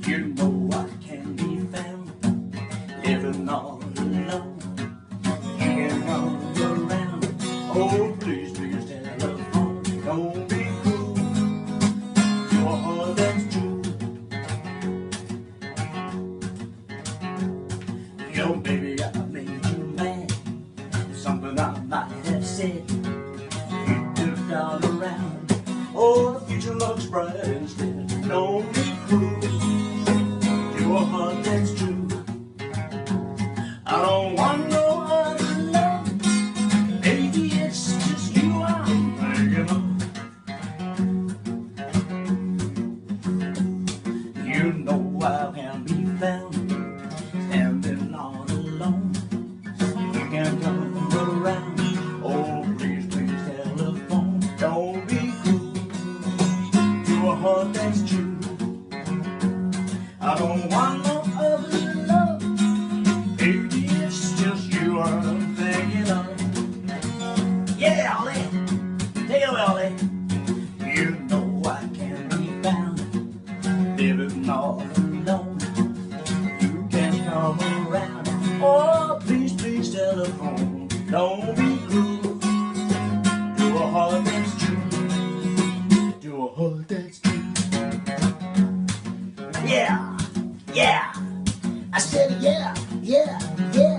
You know I can be found living all alone. You can run around. Oh, please, please, telephone. Don't be cruel to a heart that's true. Yo, baby, I made you mad. Something I might have said. You took all around. Oh, the future looks bright instead. Don't be cruel to a heart that's true. I don't want no other love. Baby, it's just you I'm thinking of. You know I can be found standing all alone. You can come around. Oh, please, please, telephone. Don't be cruel to a heart that's true. I don't want no other love. Baby, it's just you I'm thinking of. Yeah, Ollie. Take it away, Ollie. You know I can be found living all alone. You can come around. Oh, please, please, telephone. Don't be cruel to a heart that's true. To a heart that's true. Yeah, yeah. I said yeah, yeah, yeah.